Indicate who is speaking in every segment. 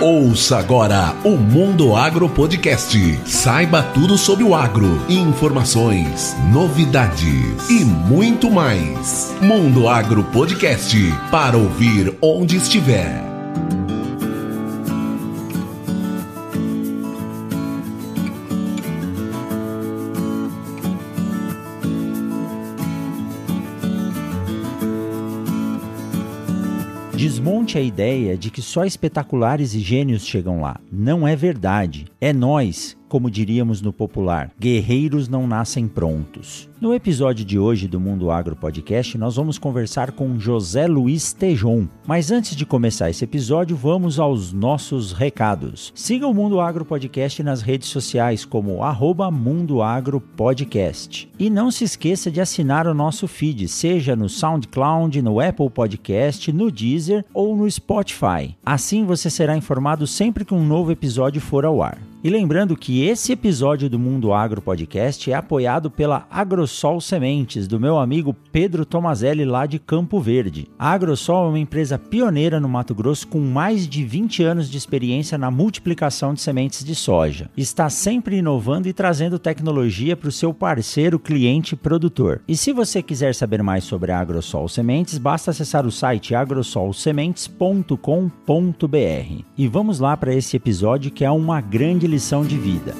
Speaker 1: Ouça agora o Mundo Agro Podcast. Saiba tudo sobre o agro, informações, novidades e muito mais. Mundo Agro Podcast, para ouvir onde estiver.
Speaker 2: Desmonte a ideia de que só espetaculares e gênios chegam lá. Não é verdade. É nós, como diríamos no popular, guerreiros não nascem prontos. No episódio de hoje do Mundo Agro Podcast, nós vamos conversar com José Luiz Tejon. Mas antes de começar esse episódio, vamos aos nossos recados. Siga o Mundo Agro Podcast nas redes sociais como @Mundo Agro Podcast. E não se esqueça de assinar o nosso feed, seja no SoundCloud, no Apple Podcast, no Deezer ou no Spotify. Assim você será informado sempre que um novo episódio for ao ar. E lembrando que esse episódio do Mundo Agro Podcast é apoiado pela Agrosol Sementes, do meu amigo Pedro Tomazelli, lá de Campo Verde. A Agrosol é uma empresa pioneira no Mato Grosso com mais de 20 anos de experiência na multiplicação de sementes de soja. Está sempre inovando e trazendo tecnologia para o seu parceiro, cliente e produtor. E se você quiser saber mais sobre a Agrosol Sementes, basta acessar o site agrosolsementes.com.br. E vamos lá para esse episódio que é uma grande lição de vida.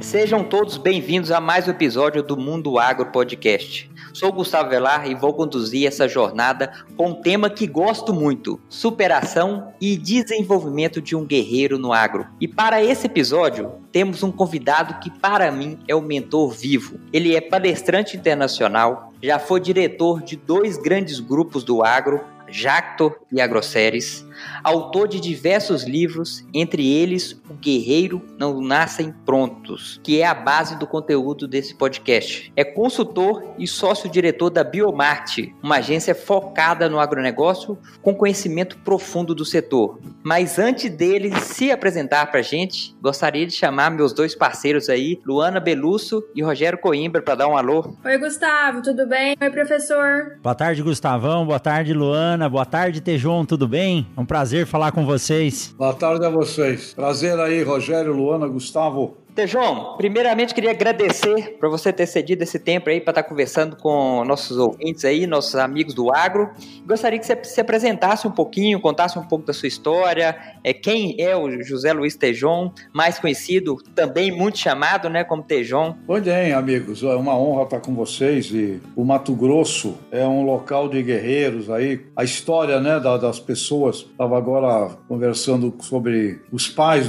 Speaker 3: Sejam todos bem-vindos a mais um episódio do Mundo Agro Podcast. Sou o Gustavo Velar e vou conduzir essa jornada com um tema que gosto muito: superação e desenvolvimento de um guerreiro no agro. E para esse episódio, temos um convidado que para mim é o mentor vivo. Ele é palestrante internacional, já foi diretor de 2 grandes grupos do agro, Jacto e Agroceres, autor de diversos livros, entre eles O Guerreiro Não Nascem Prontos, que é a base do conteúdo desse podcast. É consultor e sócio-diretor da Biomarte, uma agência focada no agronegócio com conhecimento profundo do setor. Mas antes dele se apresentar para a gente, gostaria de chamar meus 2 parceiros aí, Luana Belusso e Rogério Coimbra, para dar um alô.
Speaker 4: Oi, Gustavo, tudo bem? Oi, professor.
Speaker 2: Boa tarde, Gustavão. Boa tarde, Luana. Boa tarde, Tejon. Tudo bem? É um prazer falar com vocês.
Speaker 5: Boa tarde a vocês. Prazer aí, Rogério, Luana, Gustavo.
Speaker 3: Tejon, primeiramente queria agradecer por você ter cedido esse tempo aí para estar conversando com nossos ouvintes aí, nossos amigos do agro. Gostaria que você se apresentasse um pouquinho, contasse um pouco da sua história, quem é o José Luiz Tejon, mais conhecido, também muito chamado, né, como Tejon.
Speaker 5: Pois bem, amigos, é uma honra estar com vocês. E o Mato Grosso é um local de guerreiros aí. A história, né, das pessoas, estava agora conversando sobre os pais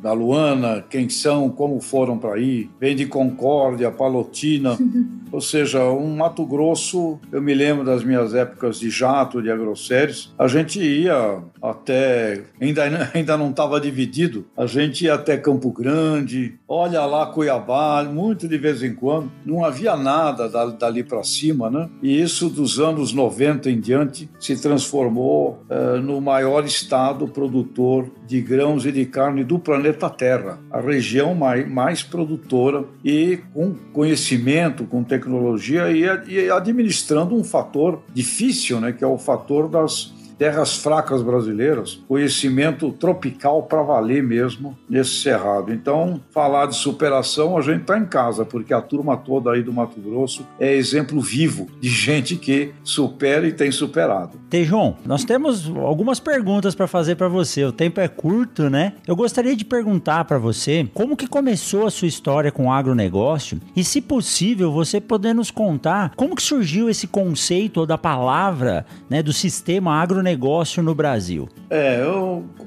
Speaker 5: da Luana, quem são, como foram para aí, vem de Concórdia, Palotina, ou seja, um Mato Grosso. Eu me lembro das minhas épocas de Jato, de Agroceres, a gente ia até, ainda não estava dividido, a gente ia até Campo Grande, olha lá Cuiabá, muito de vez em quando, não havia nada dali para cima, né? E isso dos anos 90 em diante se transformou no maior estado produtor de grãos e de carne do planeta Terra, a região mais produtora e com conhecimento, com tecnologia e administrando um fator difícil, né, que é o fator das terras fracas brasileiras, conhecimento tropical para valer mesmo nesse cerrado. Então, falar de superação, a gente está em casa, porque a turma toda aí do Mato Grosso é exemplo vivo de gente que supera e tem superado.
Speaker 2: Tejon, nós temos algumas perguntas para fazer para você. O tempo é curto, né? Eu gostaria de perguntar para você como que começou a sua história com o agronegócio e, se possível, você poder nos contar como que surgiu esse conceito da palavra, né, do sistema agronegócio no Brasil.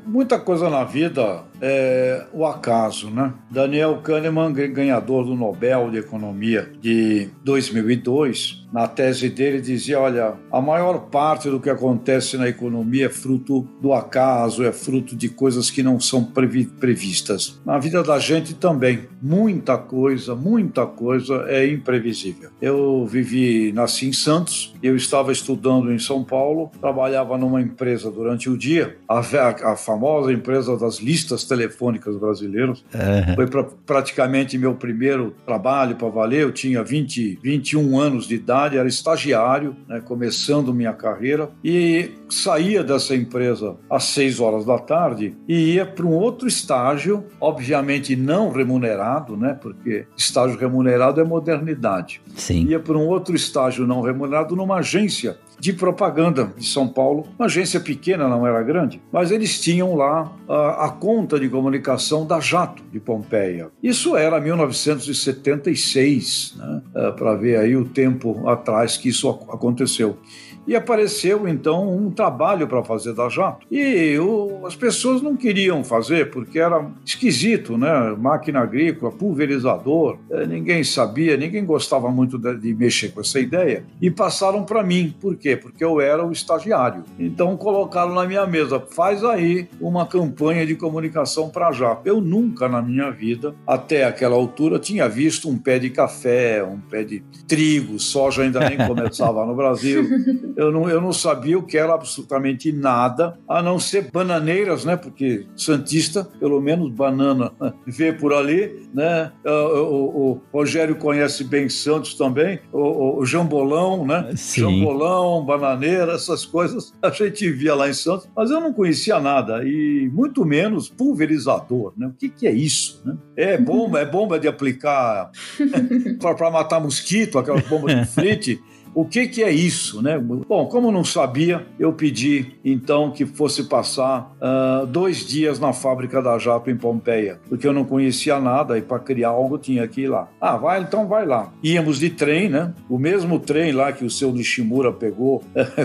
Speaker 5: Muita coisa na vida é o acaso, né? Daniel Kahneman, ganhador do Nobel de Economia de 2002, na tese dele dizia, olha, a maior parte do que acontece na economia é fruto do acaso, é fruto de coisas que não são previstas. Na vida da gente também, muita coisa é imprevisível. Eu nasci em Santos, eu estava estudando em São Paulo, trabalhava numa empresa durante o dia, a famosa empresa das listas telefônicas brasileiras. Foi praticamente meu primeiro trabalho para valer. Eu tinha 21 anos de idade, era estagiário, né, começando minha carreira, e saía dessa empresa às 6 horas da tarde e ia para um outro estágio, obviamente não remunerado, né, porque estágio remunerado é modernidade.
Speaker 2: Sim.
Speaker 5: Ia para um outro estágio não remunerado numa agência de propaganda de São Paulo, uma agência pequena, não era grande, mas eles tinham lá a conta de comunicação da Jato de Pompeia. Isso era 1976, né? Para ver aí o tempo atrás que isso aconteceu. E apareceu, então, um trabalho para fazer da Jato. E as pessoas não queriam fazer, porque era esquisito, né? Máquina agrícola, pulverizador, ninguém sabia, ninguém gostava muito de mexer com essa ideia. E passaram para mim. Por quê? Porque eu era o estagiário. Então, colocaram na minha mesa, faz aí uma campanha de comunicação para a Jato. Eu nunca na minha vida, até aquela altura, tinha visto um pé de café, um pé de trigo, soja ainda nem começava no Brasil. Eu não sabia o que era absolutamente nada, a não ser bananeiras, né? Porque santista, pelo menos banana, vê por ali, né? O Rogério conhece bem Santos também, o jambolão, né?
Speaker 2: Sim.
Speaker 5: Jambolão, bananeira, essas coisas a gente via lá em Santos, mas eu não conhecia nada, e muito menos pulverizador, né? O que é isso, né? É bomba de aplicar para matar mosquito, aquelas bombas de frite. O que é isso, né? Bom, como não sabia, eu pedi, então, que fosse passar 2 dias na fábrica da Jato em Pompeia, porque eu não conhecia nada e para criar algo tinha que ir lá. Então vai lá. Íamos de trem, né? O mesmo trem lá que o seu Nishimura pegou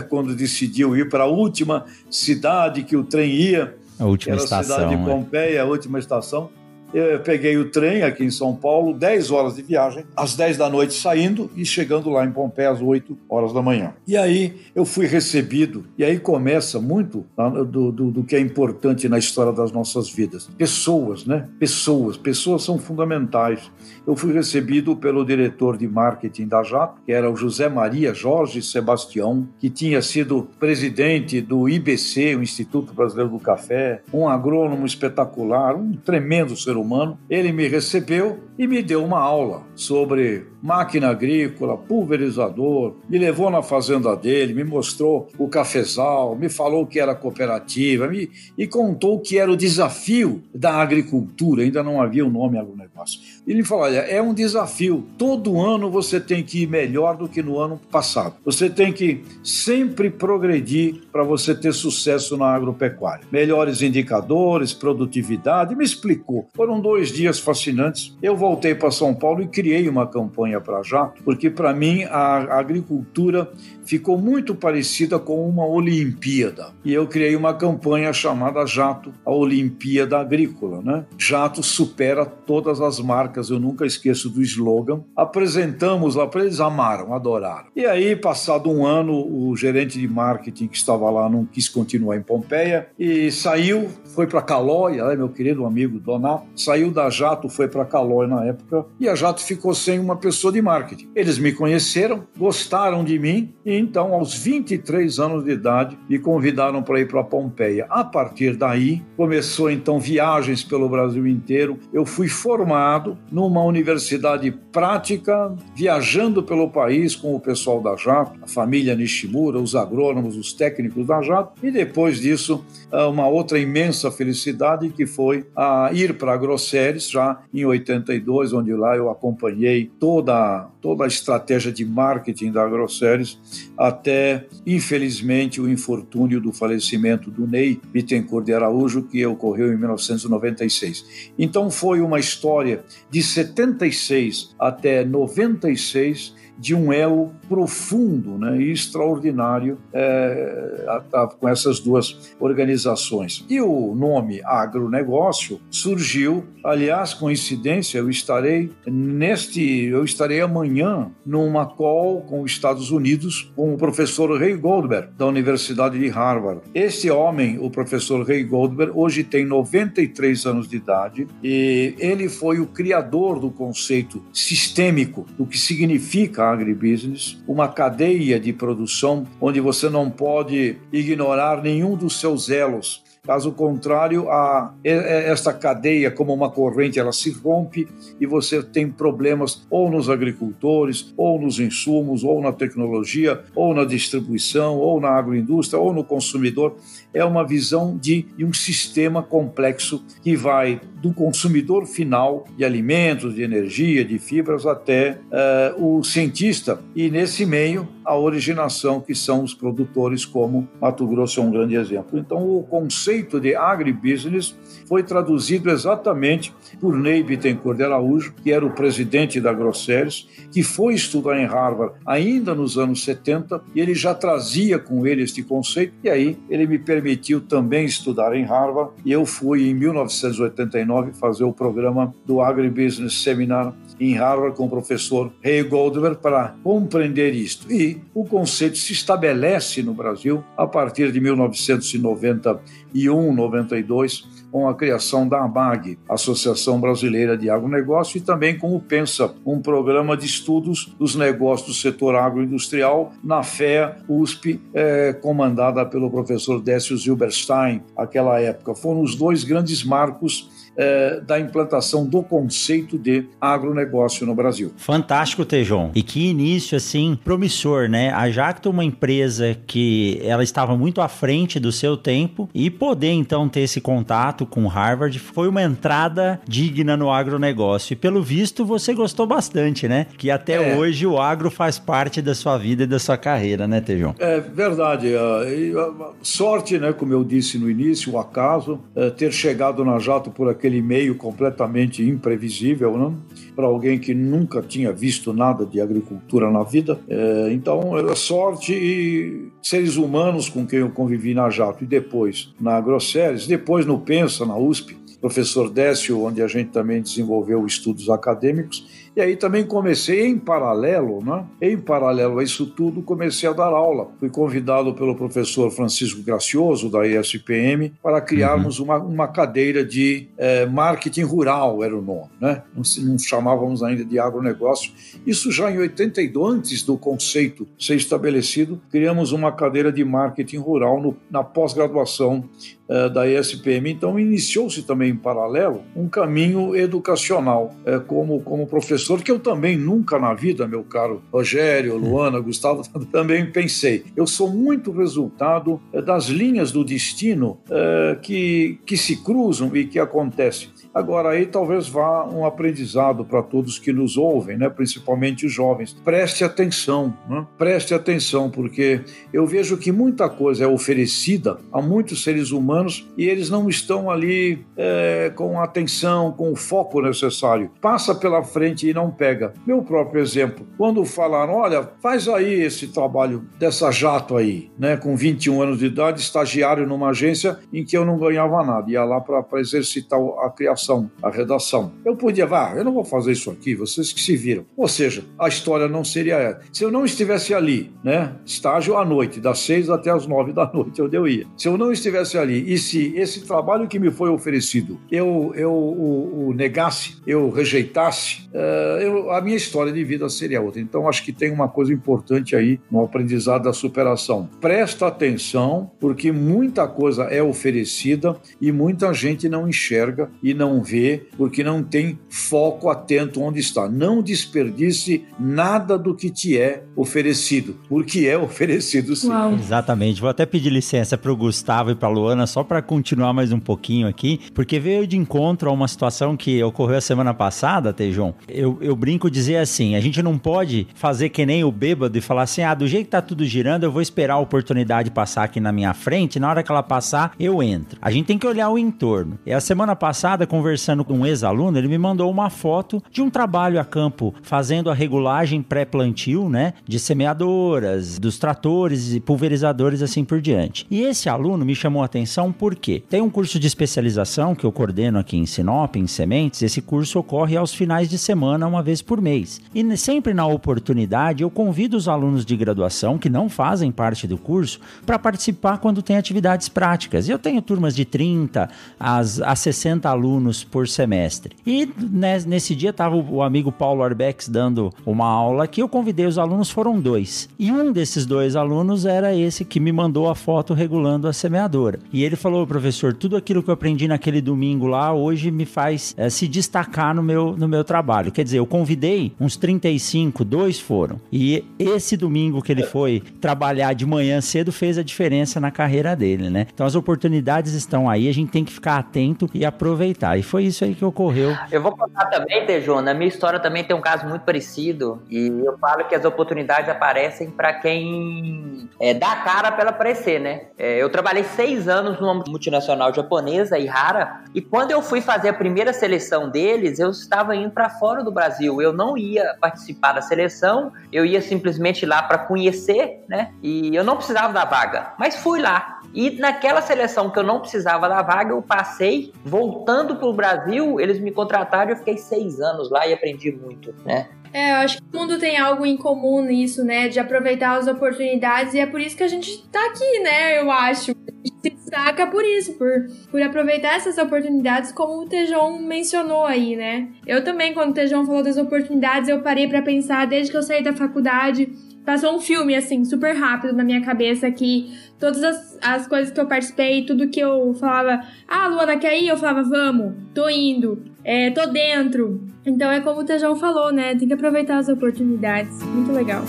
Speaker 5: quando decidiu ir para a última cidade que o trem ia.
Speaker 2: A última
Speaker 5: estação. Era a cidade de Pompeia, a última estação. Eu peguei o trem aqui em São Paulo, 10 horas de viagem, às 10 da noite saindo e chegando lá em Pompeia às 8 horas da manhã. E aí eu fui recebido, e aí começa muito do que é importante na história das nossas vidas. Pessoas, né? Pessoas são fundamentais. Eu fui recebido pelo diretor de marketing da Jato, que era o José Maria Jorge Sebastião, que tinha sido presidente do IBC, o Instituto Brasileiro do Café, um agrônomo espetacular, um tremendo ser humano. Ele me recebeu e me deu uma aula sobre máquina agrícola, pulverizador, me levou na fazenda dele, me mostrou o cafezal, me falou que era cooperativa, e contou que era o desafio da agricultura, ainda não havia o nome agronegócio. Ele falou, olha, é um desafio, todo ano você tem que ir melhor do que no ano passado, você tem que sempre progredir para você ter sucesso na agropecuária, melhores indicadores, produtividade, me explicou. Foram 2 dias fascinantes. Eu voltei para São Paulo e criei uma campanha para a Jato, porque para mim a agricultura ficou muito parecida com uma Olimpíada. E eu criei uma campanha chamada Jato, a Olimpíada Agrícola, né? Jato supera todas as marcas, eu nunca esqueço do slogan. Apresentamos lá para eles, amaram, adoraram. E aí, passado um ano, o gerente de marketing que estava lá não quis continuar em Pompeia e saiu, foi para Calói, meu querido amigo Donato, saiu da Jato, foi para Calói na época, e a Jato ficou sem uma pessoa de marketing. Eles me conheceram, gostaram de mim, e então, aos 23 anos de idade, me convidaram para ir para Pompeia. A partir daí, começou então viagens pelo Brasil inteiro. Eu fui formado numa universidade prática, viajando pelo país com o pessoal da Jato, a família Nishimura, os agrônomos, os técnicos da Jato, e depois disso, uma outra imensa felicidade que foi ir para a Grosseries, já em 82, onde lá eu acompanhei toda a estratégia de marketing da Grosseries, até, infelizmente, o infortúnio do falecimento do Ney Bittencourt de Araújo, que ocorreu em 1996. Então foi uma história de 76 até 96, de um elo profundo, né, e extraordinário com essas duas organizações. E o nome agronegócio surgiu, aliás, coincidência, eu estarei amanhã numa call com os Estados Unidos com o professor Ray Goldberg, da Universidade de Harvard. Esse homem, o professor Ray Goldberg, hoje tem 93 anos de idade e ele foi o criador do conceito sistêmico, do que significa agribusiness, uma cadeia de produção onde você não pode ignorar nenhum dos seus elos. Caso contrário, esta cadeia, como uma corrente, ela se rompe e você tem problemas ou nos agricultores, ou nos insumos, ou na tecnologia, ou na distribuição, ou na agroindústria, ou no consumidor. É uma visão de um sistema complexo que vai do consumidor final de alimentos, de energia, de fibras, até o cientista. E nesse meio, a originação, que são os produtores, como Mato Grosso é um grande exemplo. Então, o conceito de agribusiness foi traduzido exatamente por Ney Bittencourt de Araújo, que era o presidente da Grosseries, que foi estudar em Harvard ainda nos anos 70, e ele já trazia com ele este conceito, e aí ele me permitiu também estudar em Harvard, e eu fui, em 1989, fazer o programa do Agribusiness Seminar em Harvard com o professor Ray Goldberg para compreender isto. E o conceito se estabelece no Brasil a partir de 1991, 92, com a criação da ABAG, Associação Brasileira de Agronegócio, e também com o PENSA, um programa de estudos dos negócios do setor agroindustrial, na FEA USP, comandada pelo professor Décio Zilberstein, aquela época. Foram os dois grandes marcos da implantação do conceito de agronegócio no Brasil.
Speaker 2: Fantástico, Tejon. E que início, assim, promissor, né? A Jacto é uma empresa que ela estava muito à frente do seu tempo, e poder, então, ter esse contato com Harvard foi uma entrada digna no agronegócio. E, pelo visto, você gostou bastante, né? Que até hoje o agro faz parte da sua vida e da sua carreira, né, Tejon?
Speaker 5: É verdade. Sorte, né? Como eu disse no início, o acaso, ter chegado na Jacto por aquele meio completamente imprevisível, né? Para alguém que nunca tinha visto nada de agricultura na vida. Então, sorte, e seres humanos com quem eu convivi na Jacto e depois na Grosseries, depois no PENSA, na USP, professor Décio, onde a gente também desenvolveu estudos acadêmicos. E aí também comecei em paralelo, né? Em paralelo a isso tudo, comecei a dar aula. Fui convidado pelo professor Francisco Gracioso, da ESPM, para criarmos uma cadeira de marketing rural, era o nome, né? Não chamávamos ainda de agronegócio. Isso já em 82, antes do conceito ser estabelecido, criamos uma cadeira de marketing rural na pós-graduação da ESPM. Então, iniciou-se também em paralelo um caminho educacional como professor, que eu também nunca na vida, meu caro Rogério, Luana, Gustavo, também pensei. Eu sou muito resultado das linhas do destino que se cruzam e que acontecem. Agora, aí talvez vá um aprendizado para todos que nos ouvem, né? Principalmente os jovens. Preste atenção, né? Preste atenção, porque eu vejo que muita coisa é oferecida a muitos seres humanos e eles não estão ali com a atenção, com o foco necessário. Passa pela frente e não pega. Meu próprio exemplo, quando falaram, olha, faz aí esse trabalho dessa Jacto aí, né? Com 21 anos de idade, estagiário numa agência em que eu não ganhava nada. Ia lá para exercitar a criação, a redação. Eu podia, eu não vou fazer isso aqui, vocês que se viram. Ou seja, a história não seria essa. Se eu não estivesse ali, né, estágio à noite, das 6 até as 9 da noite, onde eu ia. Se eu não estivesse ali, e se esse trabalho que me foi oferecido, eu o negasse, eu rejeitasse, a minha história de vida seria outra. Então, acho que tem uma coisa importante aí no aprendizado da superação. Presta atenção, porque muita coisa é oferecida e muita gente não enxerga e não vê, porque não tem foco atento onde está. Não desperdice nada do que te é oferecido, porque é oferecido sim.
Speaker 4: Uau.
Speaker 2: Exatamente. Vou até pedir licença para o Gustavo e para a Luana, só para continuar mais um pouquinho aqui, porque veio de encontro a uma situação que ocorreu a semana passada, Tejon. Eu brinco dizer assim, a gente não pode fazer que nem o bêbado e falar assim, do jeito que tá tudo girando, eu vou esperar a oportunidade passar aqui na minha frente, na hora que ela passar, eu entro. A gente tem que olhar o entorno. E a semana passada, conversando com um ex-aluno, ele me mandou uma foto de um trabalho a campo, fazendo a regulagem pré-plantio, né, de semeadoras, dos tratores e pulverizadores, assim por diante. E esse aluno me chamou a atenção porque tem um curso de especialização que eu coordeno aqui em Sinop, em sementes. Esse curso ocorre aos finais de semana, uma vez por mês. E sempre na oportunidade, eu convido os alunos de graduação que não fazem parte do curso para participar quando tem atividades práticas. E eu tenho turmas de 30 a 60 alunos alunos por semestre. E nesse dia estava o amigo Paulo Arbex dando uma aula que eu convidei os alunos, foram 2. E um desses 2 alunos era esse que me mandou a foto regulando a semeadora. E ele falou: professor, tudo aquilo que eu aprendi naquele domingo lá, hoje me faz se destacar no meu trabalho. Quer dizer, eu convidei uns 35, 2 foram. E esse domingo que ele foi trabalhar de manhã cedo fez a diferença na carreira dele, né? Então as oportunidades estão aí, a gente tem que ficar atento e aproveitar. E foi isso aí que ocorreu.
Speaker 3: Eu vou contar também, Tejon, na minha história também tem um caso muito parecido, e eu falo que as oportunidades aparecem para quem dá a cara para ela aparecer, né? Eu trabalhei 6 anos numa multinacional japonesa, Ihara, e quando eu fui fazer a primeira seleção deles, eu estava indo para fora do Brasil. Eu não ia participar da seleção, eu ia simplesmente lá para conhecer, né? E eu não precisava da vaga, mas fui lá. E naquela seleção que eu não precisava da vaga, eu passei, voltando pro Brasil, eles me contrataram e eu fiquei 6 anos lá e aprendi muito, né?
Speaker 4: Eu acho que o mundo tem algo em comum nisso, né? De aproveitar as oportunidades, e é por isso que a gente tá aqui, né? Eu acho. A gente se destaca por isso, por aproveitar essas oportunidades, como o Tejon mencionou aí, né? Eu também, quando o Tejon falou das oportunidades, eu parei pra pensar, desde que eu saí da faculdade, passou um filme, assim, super rápido na minha cabeça, que todas as coisas que eu participei, tudo que eu falava, Luana, quer ir? Eu falava, vamos, tô indo, tô dentro. Então é como o Tejon falou, né? Tem que aproveitar as oportunidades. Muito legal.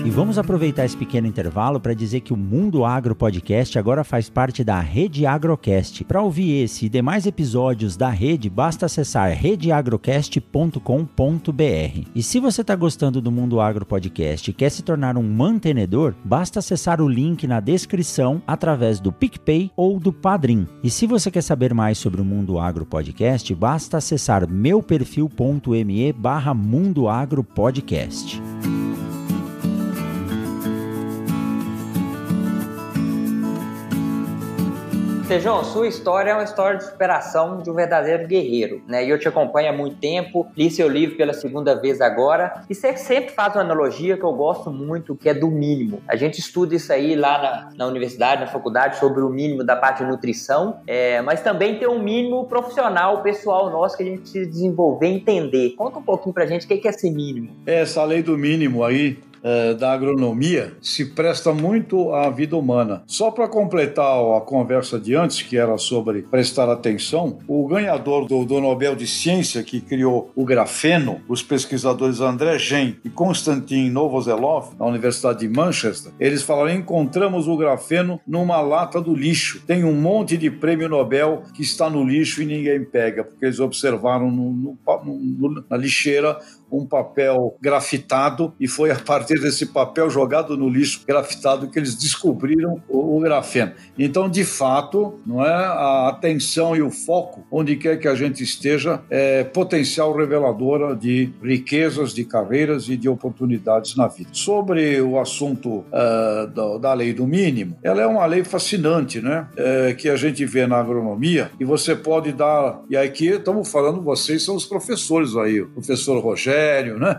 Speaker 2: E vamos aproveitar esse pequeno intervalo para dizer que o Mundo Agro Podcast agora faz parte da Rede Agrocast. Para ouvir esse e demais episódios da rede, basta acessar redeagrocast.com.br. E se você está gostando do Mundo Agro Podcast e quer se tornar um mantenedor, basta acessar o link na descrição através do PicPay ou do Padrim. E se você quer saber mais sobre o Mundo Agro Podcast, basta acessar meuperfil.me/Mundo Agro Podcast.
Speaker 3: Tejon, sua história é uma história de superação de um verdadeiro guerreiro, né? E eu te acompanho há muito tempo, li seu livro pela 2ª vez agora, e você sempre faz uma analogia que eu gosto muito, que é do mínimo. A gente estuda isso aí lá na universidade, na faculdade, sobre o mínimo da parte de nutrição, mas também tem um mínimo profissional, pessoal nosso, que a gente precisa desenvolver e entender. Conta um pouquinho pra gente o que é esse mínimo.
Speaker 5: Essa lei do mínimo aí, da agronomia, se presta muito à vida humana. Só para completar a conversa de antes, que era sobre prestar atenção, o ganhador do Nobel de Ciência, que criou o grafeno, os pesquisadores André Gen e Konstantin Novoselov, na Universidade de Manchester, eles falaram: encontramos o grafeno numa lata do lixo. Tem um monte de prêmio Nobel que está no lixo e ninguém pega, porque eles observaram na lixeira um papel grafitado, e foi a partir desse papel jogado no lixo grafitado que eles descobriram o grafeno. Então, de fato, não é, a atenção e o foco, onde quer que a gente esteja, é potencial reveladora de riquezas, de carreiras e de oportunidades na vida. Sobre o assunto da lei do mínimo, ela é uma lei fascinante, né? Que a gente vê na agronomia, e você pode dar, e aqui estamos falando, vocês são os professores aí, o professor Rogério, né?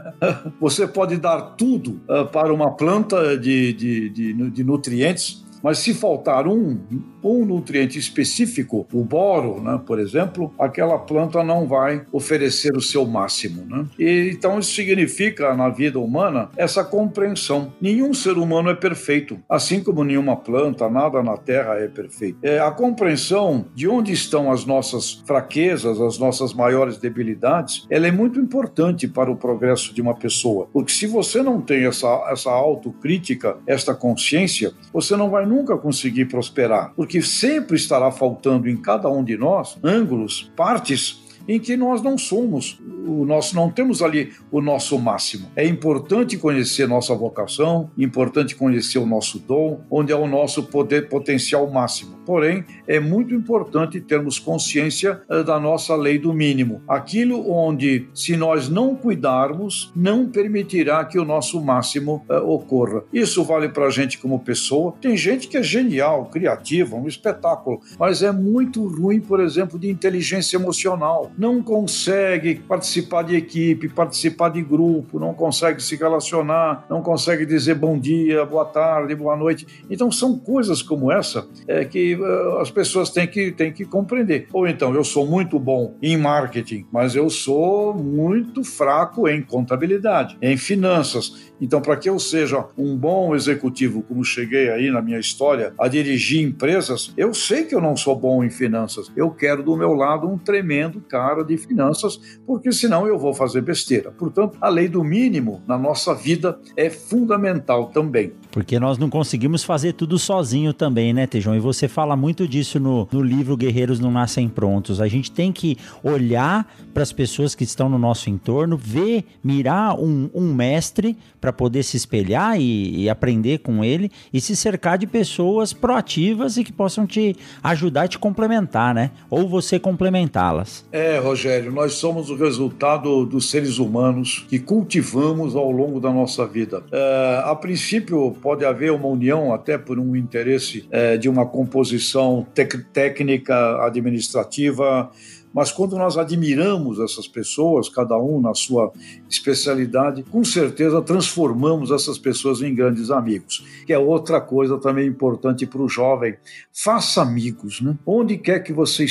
Speaker 5: Você pode dar tudo para uma planta de nutrientes, mas se faltar um nutriente específico, o boro, né, por exemplo, aquela planta não vai oferecer o seu máximo, né? E então isso significa, na vida humana, essa compreensão. Nenhum ser humano é perfeito, assim como nenhuma planta, nada na terra é perfeito. A compreensão de onde estão as nossas fraquezas, as nossas maiores debilidades, ela é muito importante para o progresso de uma pessoa, porque se você não tem essa autocrítica, esta consciência, você não vai nunca conseguir prosperar, porque sempre estará faltando em cada um de nós ângulos, partes em que nós não somos, não temos ali o nosso máximo. É importante conhecer nossa vocação, importante conhecer o nosso dom, onde é o nosso potencial máximo. Porém, é muito importante termos consciência da nossa lei do mínimo. Aquilo onde, se nós não cuidarmos, não permitirá que o nosso máximo ocorra. Isso vale para a gente como pessoa. Tem gente que é genial, criativa, um espetáculo, mas é muito ruim, por exemplo, de inteligência emocional. Não consegue participar de equipe, participar de grupo, não consegue se relacionar, não consegue dizer bom dia, boa tarde, boa noite. Então são coisas como essa que as pessoas têm que compreender. Ou então, eu sou muito bom em marketing, mas eu sou muito fraco em contabilidade, em finanças. Então, para que eu seja um bom executivo, como cheguei aí na minha história, a dirigir empresas, eu sei que eu não sou bom em finanças. Eu quero do meu lado um tremendo cara de finanças, porque senão eu vou fazer besteira. Portanto, a lei do mínimo na nossa vida é fundamental também.
Speaker 2: Porque nós não conseguimos fazer tudo sozinho também, né, Tejão? E você fala muito disso no livro Guerreiros Não Nascem Prontos. A gente tem que olhar para as pessoas que estão no nosso entorno, mirar um mestre para poder se espelhar e aprender com ele e se cercar de pessoas proativas e que possam te ajudar e te complementar, né? Ou você complementá-las.
Speaker 5: Rogério, nós somos o resultado dos seres humanos que cultivamos ao longo da nossa vida. A princípio, pode haver uma união até por um interesse de uma composição técnica, administrativa, mas quando nós admiramos essas pessoas, cada um na sua especialidade, com certeza transformamos essas pessoas em grandes amigos, que é outra coisa também importante para o jovem. Faça amigos, né? Onde quer que você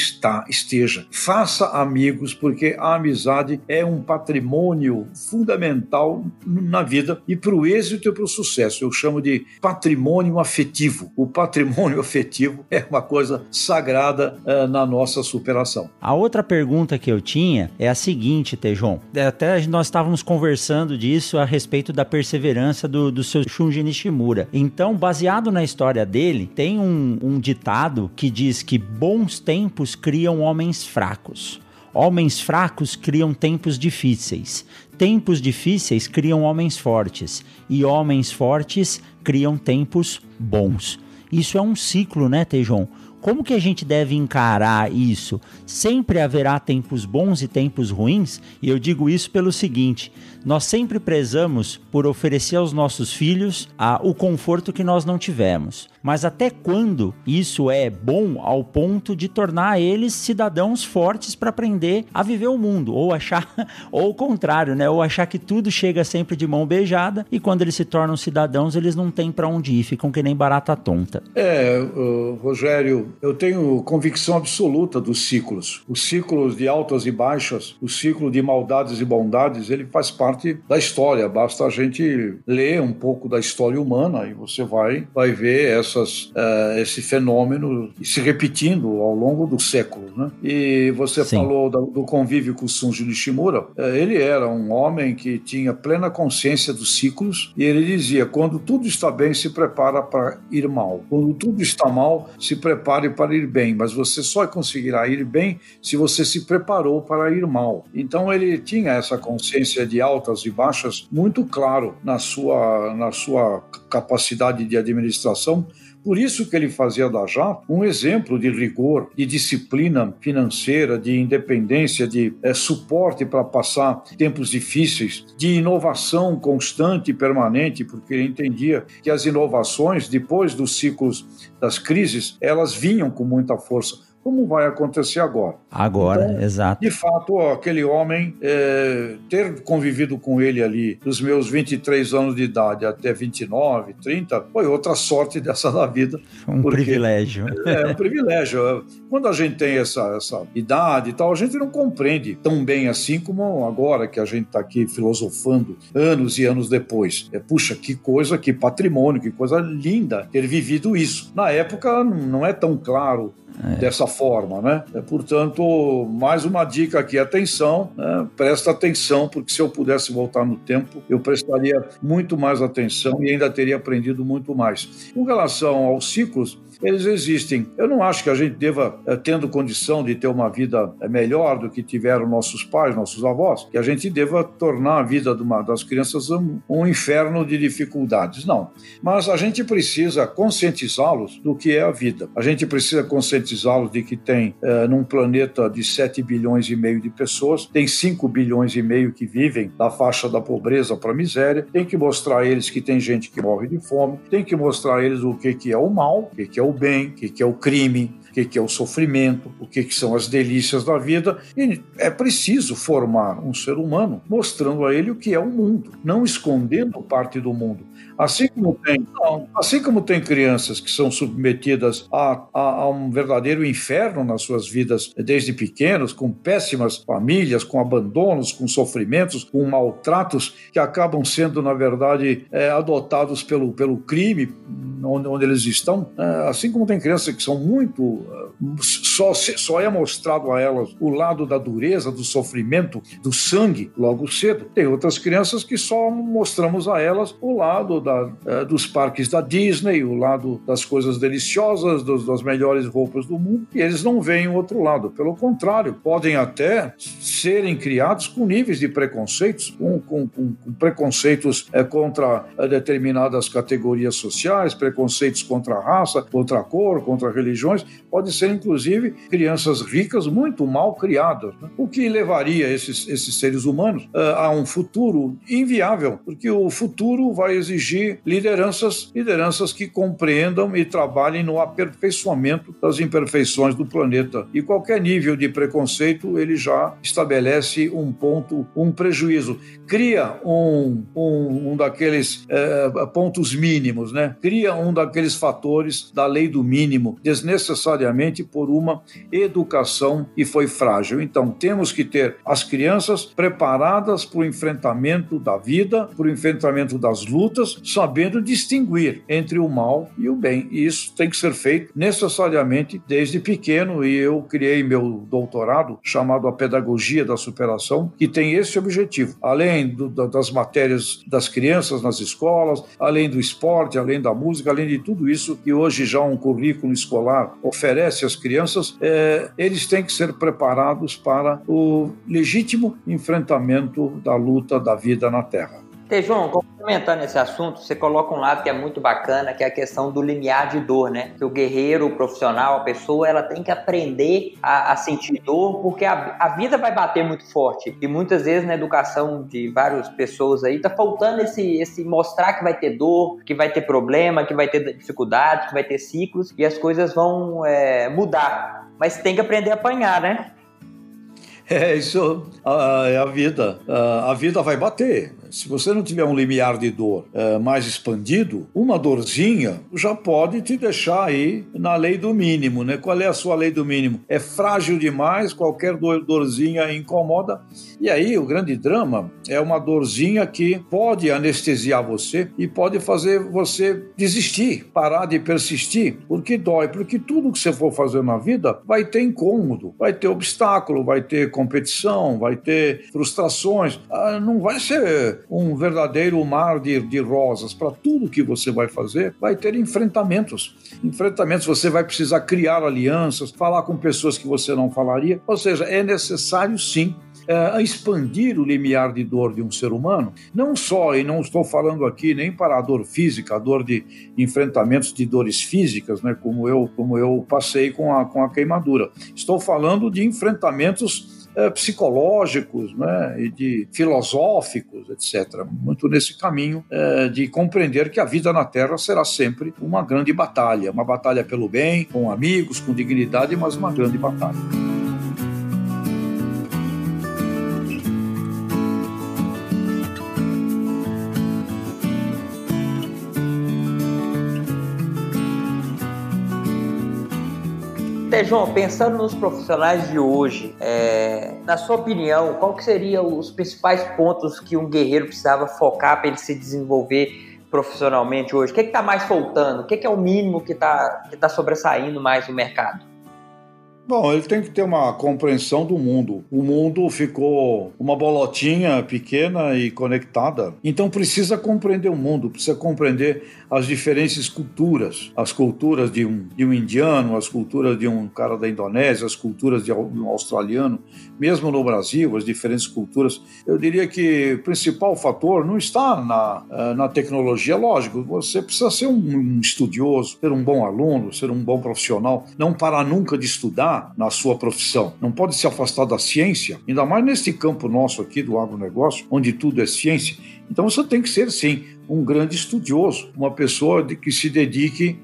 Speaker 5: esteja, faça amigos, porque a amizade é um patrimônio fundamental na vida e para o êxito e para o sucesso. Eu chamo de patrimônio afetivo. O patrimônio afetivo é uma coisa sagrada na nossa superação.
Speaker 2: A outra pergunta que eu tinha é a seguinte, Tejon. Até nós estávamos conversando disso a respeito da perseverança do seu Shunji Nishimura. Então, baseado na história dele, tem um ditado que diz que bons tempos criam homens fracos. Homens fracos criam tempos difíceis. Tempos difíceis criam homens fortes. E homens fortes criam tempos bons. Isso é um ciclo, né, Tejon? Como que a gente deve encarar isso? Sempre haverá tempos bons e tempos ruins? E eu digo isso pelo seguinte: nós sempre prezamos por oferecer aos nossos filhos o conforto que nós não tivemos. Mas até quando isso é bom ao ponto de tornar eles cidadãos fortes para aprender a viver o mundo? Ou o contrário, né? Ou achar que tudo chega sempre de mão beijada e quando eles se tornam cidadãos, eles não têm para onde ir, ficam que nem barata tonta.
Speaker 5: Rogério, eu tenho convicção absoluta dos ciclos. Os ciclos de altas e baixas, o ciclo de maldades e bondades, ele faz parte da história. Basta a gente ler um pouco da história humana e você vai ver esse fenômeno se repetindo ao longo dos séculos, né? E você
Speaker 2: Sim.
Speaker 5: falou do convívio com o Shunji Nishimura. Ele era um homem que tinha plena consciência dos ciclos e ele dizia: quando tudo está bem, se prepara para ir mal. Quando tudo está mal, se prepare para ir bem. Mas você só conseguirá ir bem se você se preparou para ir mal. Então ele tinha essa consciência de altas e baixas muito claro na sua capacidade de administração. Por isso que ele fazia da JAF um exemplo de rigor, de disciplina financeira, de independência, de suporte para passar tempos difíceis, de inovação constante e permanente, porque ele entendia que as inovações, depois dos ciclos das crises, elas vinham com muita força. Como vai acontecer agora. Então,
Speaker 2: Exato.
Speaker 5: De fato, aquele homem, ter convivido com ele ali dos meus 23 anos de idade até 29, 30, foi outra sorte dessa da vida.
Speaker 2: Privilégio.
Speaker 5: É um privilégio. Quando a gente tem essa idade e tal, a gente não compreende tão bem assim como agora que a gente está aqui filosofando anos e anos depois. Puxa, que coisa, que patrimônio, que coisa linda ter vivido isso. Na época não é tão claro dessa forma, né? Portanto, mais uma dica aqui, atenção, né? Presta atenção, porque se eu pudesse voltar no tempo, eu prestaria muito mais atenção e ainda teria aprendido muito mais. Com relação aos ciclos, eles existem. Eu não acho que a gente deva, tendo condição de ter uma vida melhor do que tiveram nossos pais, nossos avós, que a gente deva tornar a vida das crianças um inferno de dificuldades. Não. Mas a gente precisa conscientizá-los do que é a vida. A gente precisa conscientizá-los de que tem, num planeta de 7 bilhões e meio de pessoas, tem 5 bilhões e meio que vivem da faixa da pobreza para a miséria. Tem que mostrar a eles que tem gente que morre de fome. Tem que mostrar a eles o que é o mal, o que é o bem, o que é o crime, o que é o sofrimento, o que são as delícias da vida. E é preciso formar um ser humano mostrando a ele o que é o mundo, não escondendo parte do mundo. Assim como tem crianças que são submetidas a um verdadeiro inferno nas suas vidas desde pequenos, com péssimas famílias, com abandonos, com sofrimentos, com maltratos que acabam sendo, na verdade, adotados pelo crime onde eles estão. Assim como tem crianças que são muito... Só é mostrado a elas o lado da dureza, do sofrimento, do sangue, logo cedo. Tem outras crianças que só mostramos a elas o lado dos parques da Disney, o lado das coisas deliciosas, das melhores roupas do mundo, e eles não veem o outro lado. Pelo contrário, podem até serem criados com níveis de preconceitos, com preconceitos contra determinadas categorias sociais, preconceitos contra a raça, contra a cor, contra religiões. Pode ser, inclusive, crianças ricas muito mal criadas, né? O que levaria esses seres humanos a um futuro inviável, porque o futuro vai exigir lideranças que compreendam e trabalhem no aperfeiçoamento das imperfeições do planeta. E qualquer nível de preconceito, ele já estabelece um prejuízo. Cria um daqueles pontos mínimos, né? Cria um daqueles fatores da lei do mínimo, desnecessariamente por uma educação que foi frágil. Então, temos que ter as crianças preparadas para o enfrentamento da vida, para o enfrentamento das lutas, sabendo distinguir entre o mal e o bem. E isso tem que ser feito necessariamente desde pequeno, e eu criei meu doutorado chamado A Pedagogia da Superação, que tem esse objetivo. Além das matérias das crianças nas escolas, além do esporte, além da música, além de tudo isso que hoje já um currículo escolar oferece às crianças, eles têm que ser preparados para o legítimo enfrentamento da luta da vida na Terra.
Speaker 3: João, complementando esse assunto, você coloca um lado que é muito bacana, que é a questão do limiar de dor, né? Que o guerreiro, o profissional, a pessoa, ela tem que aprender a sentir dor, porque a vida vai bater muito forte. E muitas vezes na educação de várias pessoas aí, tá faltando esse mostrar que vai ter dor, que vai ter problema, que vai ter dificuldades, que vai ter ciclos, e as coisas vão mudar. Mas tem que aprender a apanhar, né?
Speaker 5: Isso é a vida. A vida vai bater. Se você não tiver um limiar de dor mais expandido, uma dorzinha já pode te deixar aí na lei do mínimo, né? Qual é a sua lei do mínimo? É frágil demais, qualquer dorzinha incomoda. E aí o grande drama é uma dorzinha que pode anestesiar você e pode fazer você desistir, parar de persistir, porque dói, porque tudo que você for fazer na vida vai ter incômodo, vai ter obstáculo, vai ter competição, vai ter frustrações. Não vai ser um verdadeiro mar de rosas. Para tudo que você vai fazer, vai ter enfrentamentos. Você vai precisar criar alianças, falar com pessoas que você não falaria. Ou seja, é necessário sim expandir o limiar de dor de um ser humano, não só, e não estou falando aqui nem para a dor física, a dor de enfrentamentos de dores físicas, né, como eu passei com a queimadura. Estou falando de enfrentamentos psicológicos, né, e de filosóficos, etc. Muito nesse caminho de compreender que a vida na Terra será sempre uma grande batalha, uma batalha pelo bem, com amigos, com dignidade, mas uma grande batalha.
Speaker 3: João, pensando nos profissionais de hoje, na sua opinião, qual que seriam os principais pontos que um guerreiro precisava focar para ele se desenvolver profissionalmente hoje? O que está mais faltando? O que é o mínimo que está sobressaindo mais no mercado?
Speaker 5: Bom, ele tem que ter uma compreensão do mundo. O mundo ficou uma bolotinha pequena e conectada. Então precisa compreender o mundo, precisa compreender as diferentes culturas. As culturas de um indiano, as culturas de um cara da Indonésia, as culturas de um australiano. Mesmo no Brasil, as diferentes culturas. Eu diria que o principal fator não está na tecnologia. Lógico, você precisa ser um estudioso, ser um bom aluno, ser um bom profissional, não parar nunca de estudar na sua profissão. Não pode se afastar da ciência, ainda mais nesse campo nosso aqui do agronegócio, onde tudo é ciência. Então você tem que ser, sim, um grande estudioso, uma pessoa que se dedique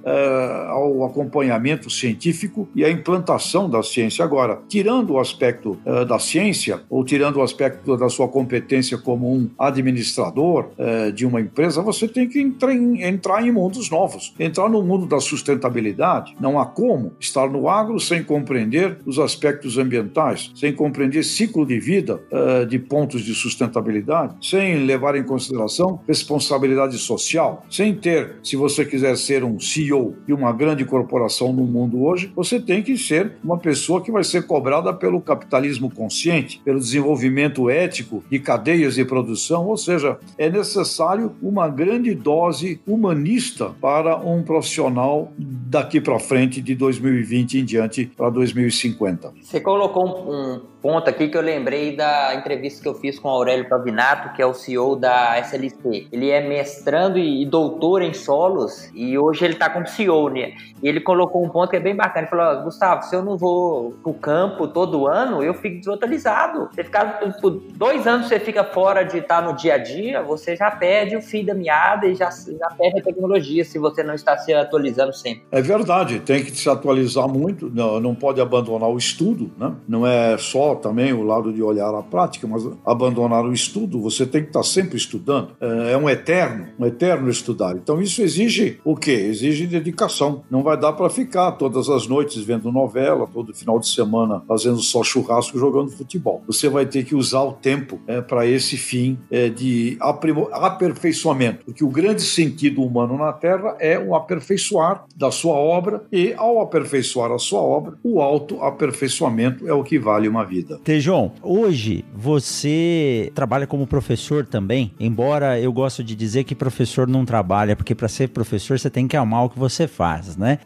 Speaker 5: ao acompanhamento científico e à implantação da ciência. Agora, tirando o aspecto da ciência, ou tirando o aspecto da sua competência como um administrador de uma empresa, você tem que entrar em mundos novos, entrar no mundo da sustentabilidade. Não há como estar no agro sem compreender os aspectos ambientais, sem compreender ciclo de vida de pontos de sustentabilidade, sem levar em consideração responsabilidade social, sem ter, se você quiser ser um CEO de uma grande corporação no mundo hoje, você tem que ser uma pessoa que vai ser cobrada pelo capitalismo consciente, pelo desenvolvimento ético de cadeias de produção, ou seja, é necessário uma grande dose humanista para um profissional daqui para frente, de 2020 em diante para 2050.
Speaker 3: Você colocou um ponto aqui que eu lembrei da entrevista que eu fiz com o Aurélio Pavinato, que é o CEO da SLC. Ele é mestrando e doutor em solos e hoje ele está como CEO, né? E ele colocou um ponto que é bem bacana. Ele falou: Gustavo, se eu não vou pro campo todo ano, eu fico desatualizado. Você ficar por 2 anos, você fica fora de estar no dia a dia, você já perde o fio da meada e já perde a tecnologia se você não está se atualizando sempre.
Speaker 5: É verdade, tem que se atualizar muito, não pode abandonar o estudo, né? Não é só também o lado de olhar a prática, mas abandonar o estudo, você tem que estar sempre estudando. É um eterno estudar. Então isso exige o quê? Exige dedicação. Não vai dar para ficar todas as noites vendo novela, todo final de semana fazendo só churrasco, jogando futebol. Você vai ter que usar o tempo para esse fim de aperfeiçoamento, porque o grande sentido humano na Terra é o aperfeiçoar da sua obra e, ao aperfeiçoar a sua obra, o autoaperfeiçoamento é o que vale uma vida.
Speaker 2: Tejon, hoje você trabalha como professor também, embora eu gosto de dizer que professor não trabalha, porque para ser professor você tem que amar o que você faz, né?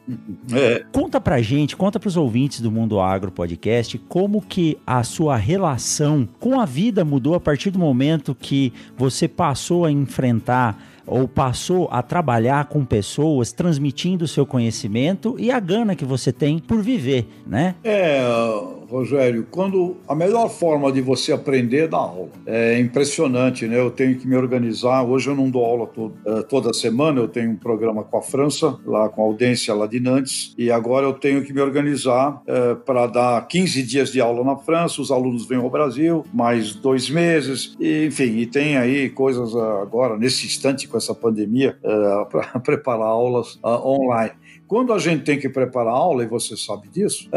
Speaker 2: Conta pra gente, conta pros ouvintes do Mundo Agro Podcast, como que a sua relação com a vida mudou a partir do momento que você passou a enfrentar ou passou a trabalhar com pessoas, transmitindo o seu conhecimento e a gana que você tem por viver, né?
Speaker 5: Rogério, quando a melhor forma de você aprender é dar aula. É impressionante, né? Eu tenho que me organizar. Hoje eu não dou aula toda semana, eu tenho um programa com a França, lá com a Audência lá de Nantes, e agora eu tenho que me organizar para dar 15 dias de aula na França, os alunos vêm ao Brasil, mais 2 meses, e, enfim, e tem aí coisas agora, nesse instante, com essa pandemia, para preparar aulas online. Quando a gente tem que preparar a aula, e você sabe disso,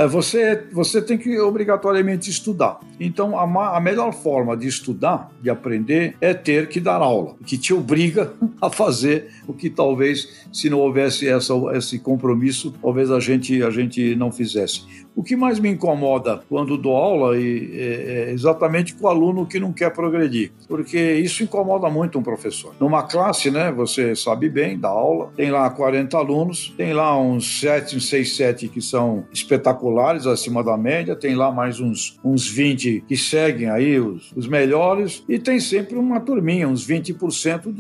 Speaker 5: você tem que obrigatoriamente estudar. Então, a melhor forma de estudar, de aprender, é ter que dar aula, que te obriga a fazer o que talvez, se não houvesse esse compromisso, talvez a gente não fizesse. O que mais me incomoda quando dou aula é exatamente com o aluno que não quer progredir, porque isso incomoda muito um professor. Numa classe, né, você sabe bem, dá aula, tem lá 40 alunos, tem lá uns 6, 7 que são espetaculares, acima da média, tem lá mais uns 20 que seguem aí os melhores, e tem sempre uma turminha, uns 20%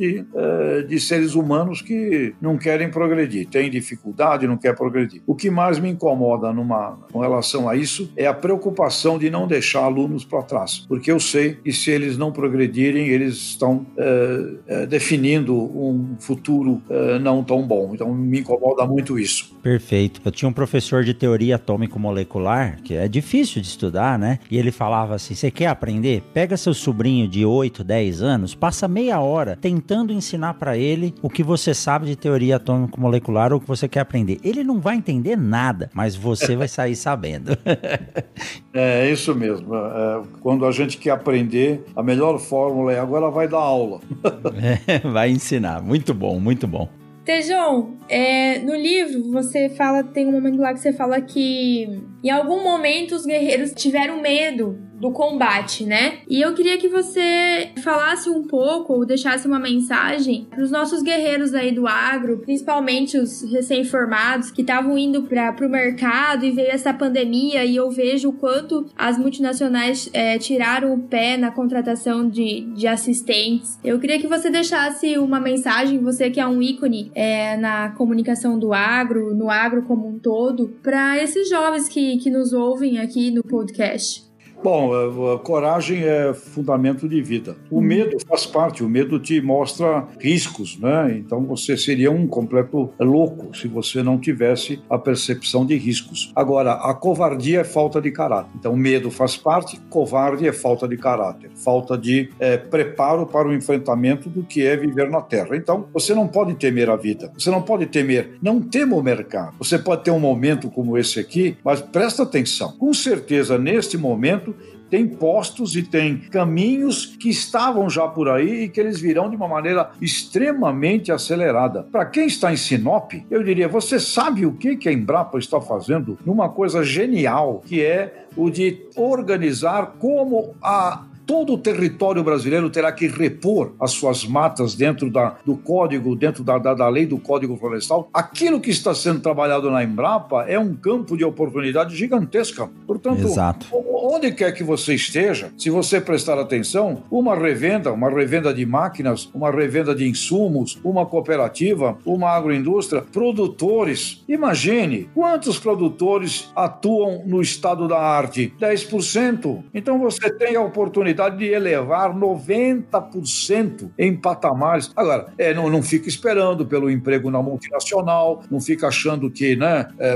Speaker 5: de seres humanos que não querem progredir, tem dificuldade, não quer progredir. O que mais me incomoda com relação a isso é a preocupação de não deixar alunos para trás, porque eu sei que se eles não progredirem, eles estão definindo um futuro não tão bom. Então me incomoda muito isso.
Speaker 2: Perfeito. Eu tinha um professor de teoria atômico-molecular, que é difícil de estudar, né? E ele falava assim: você quer aprender? Pega seu sobrinho de 8, 10 anos, passa meia hora tentando ensinar para ele o que você sabe de teoria atômico-molecular ou o que você quer aprender. Ele não vai entender nada, mas você vai sair sabendo.
Speaker 5: É isso mesmo. Quando a gente quer aprender, a melhor fórmula é: agora vai dar aula.
Speaker 2: Vai ensinar. Muito bom, muito bom.
Speaker 4: Tejon, no livro você fala, tem um momento lá que você fala que em algum momento os guerreiros tiveram medo do combate, né? E eu queria que você falasse um pouco ou deixasse uma mensagem para os nossos guerreiros aí do agro, principalmente os recém-formados que estavam indo para o mercado e veio essa pandemia e eu vejo o quanto as multinacionais tiraram o pé na contratação de assistentes. Eu queria que você deixasse uma mensagem, você que é um ícone na comunicação do agro, no agro como um todo, para esses jovens que nos ouvem aqui no podcast.
Speaker 5: Bom, a coragem é fundamento de vida. O medo faz parte, o medo te mostra riscos, né? Então você seria um completo louco se você não tivesse a percepção de riscos. Agora, a covardia é falta de caráter. Então, o medo faz parte, covarde é falta de caráter, falta de preparo para o enfrentamento do que é viver na Terra. Então, você não pode temer a vida, você não pode temer, não tema o mercado. Você pode ter um momento como esse aqui, mas presta atenção. Com certeza, neste momento, tem postos e tem caminhos que estavam já por aí e que eles virão de uma maneira extremamente acelerada. Para quem está em Sinop, eu diria, você sabe o que a Embrapa está fazendo numa coisa genial, que é o de organizar como todo o território brasileiro terá que repor as suas matas dentro do código, dentro da lei do Código Florestal. Aquilo que está sendo trabalhado na Embrapa é um campo de oportunidade gigantesca. Portanto,
Speaker 2: exato.
Speaker 5: Onde quer que você esteja, se você prestar atenção, uma revenda de máquinas, uma revenda de insumos, uma cooperativa, uma agroindústria, produtores. Imagine quantos produtores atuam no estado da arte. 10%. Então você tem a oportunidade de elevar 90% em patamares. Agora, não fica esperando pelo emprego na multinacional, não fica achando que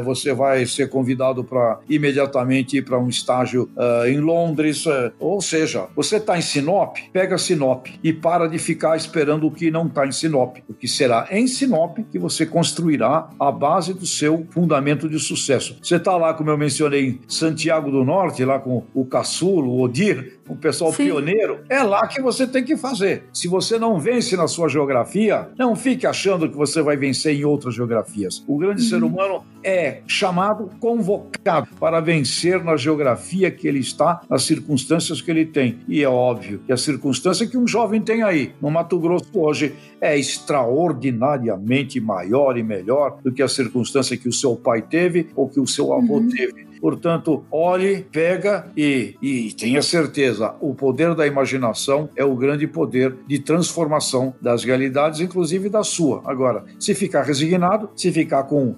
Speaker 5: você vai ser convidado para imediatamente ir para um estágio em Londres. Ou seja, você está em Sinop, pega Sinop e para de ficar esperando o que não está em Sinop, porque será em Sinop que você construirá a base do seu fundamento de sucesso. Você está lá, como eu mencionei, em Santiago do Norte, lá com o Caçulo, o Odir, o pessoal
Speaker 4: Sim.
Speaker 5: pioneiro, é lá que você tem que fazer. Se você não vence na sua geografia, não fique achando que você vai vencer em outras geografias. O grande ser humano é chamado, convocado para vencer na geografia que ele está, nas circunstâncias que ele tem. E é óbvio que a circunstância que um jovem tem aí, no Mato Grosso hoje, é extraordinariamente maior e melhor do que a circunstância que o seu pai teve ou que o seu avô teve. Portanto, olhe, pega e tenha certeza, o poder da imaginação é o grande poder de transformação das realidades, inclusive da sua. Agora, se ficar resignado, se ficar com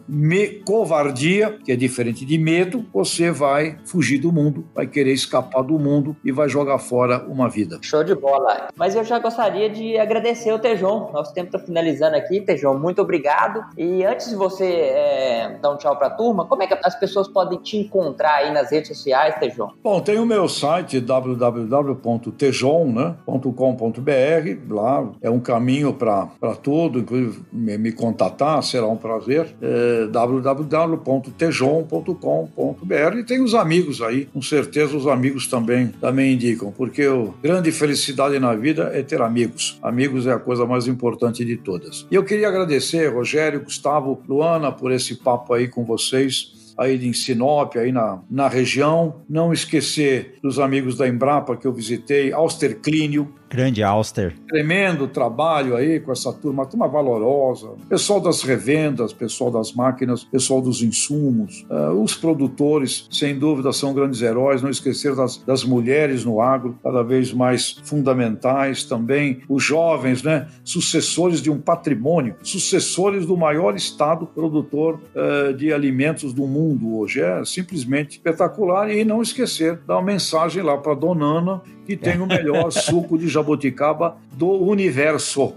Speaker 5: covardia, que é diferente de medo, você vai fugir do mundo, vai querer escapar do mundo e vai jogar fora uma vida.
Speaker 3: Show de bola. Mas eu já gostaria de agradecer o Tejon. Nosso tempo está finalizando aqui. Tejon, muito obrigado. E antes de você dar um tchau para a turma, como é que as pessoas podem te encontrar aí nas redes sociais, Tejon?
Speaker 5: Bom, tem o meu site www.tejon.com.br. Lá é um caminho para tudo, inclusive me contatar, será um prazer. www.tejon.com.br. E tem os amigos aí, com certeza os amigos também indicam, porque a grande felicidade na vida é ter amigos. Amigos é a coisa mais importante de todas. E eu queria agradecer, Rogério, Gustavo, Luana, por esse papo aí com vocês, aí em Sinop, aí na região. Não esquecer dos amigos da Embrapa que eu visitei, Auster Clínio.
Speaker 2: Grande Auster.
Speaker 5: Tremendo trabalho aí com essa turma valorosa. Pessoal das revendas, pessoal das máquinas, pessoal dos insumos, os produtores, sem dúvida, são grandes heróis. Não esquecer das mulheres no agro, cada vez mais fundamentais também. Os jovens, sucessores de um patrimônio, sucessores do maior estado produtor de alimentos do mundo hoje. É simplesmente espetacular. E não esquecer, dar uma mensagem lá para Dona Ana, que tem o melhor suco de jabuticaba do universo.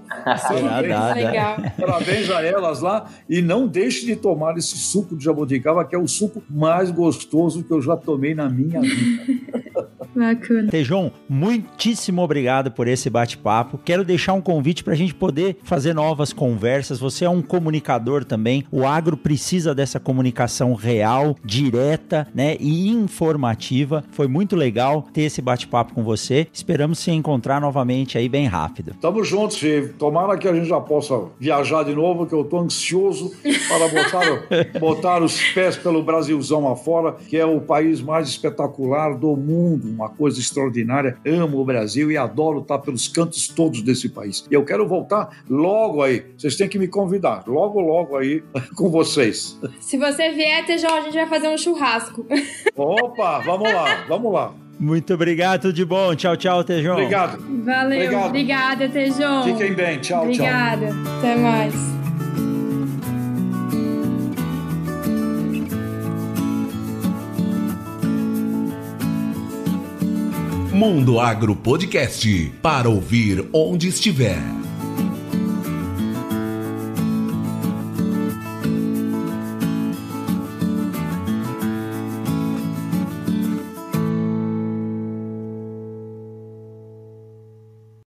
Speaker 5: Parabéns a elas lá, e não deixe de tomar esse suco de jabuticaba, que é o suco mais gostoso que eu já tomei na minha vida.
Speaker 4: Bacana.
Speaker 2: Tejon, muitíssimo obrigado por esse bate-papo. Quero deixar um convite para a gente poder fazer novas conversas. Você é um comunicador também. O agro precisa dessa comunicação real, direta, né, e informativa. Foi muito legal ter esse bate-papo com você. Esperamos se encontrar novamente aí bem rápido.
Speaker 5: Tamo juntos, e tomara que a gente já possa viajar de novo, que eu tô ansioso para botar os pés pelo Brasilzão afora, que é o país mais espetacular do mundo, uma coisa extraordinária. Amo o Brasil e adoro estar pelos cantos todos desse país. E eu quero voltar logo aí. Vocês têm que me convidar, logo aí com vocês.
Speaker 4: Se você vier, Tejon, a gente vai fazer um churrasco.
Speaker 5: Opa, vamos lá.
Speaker 2: Muito obrigado, tudo de bom. Tchau, Tejon.
Speaker 5: Obrigado.
Speaker 4: Valeu.
Speaker 5: Obrigado.
Speaker 4: Obrigada, Tejon.
Speaker 5: Fiquem bem. Tchau.
Speaker 4: Obrigada. Até mais.
Speaker 1: Mundo Agro Podcast, para ouvir onde estiver.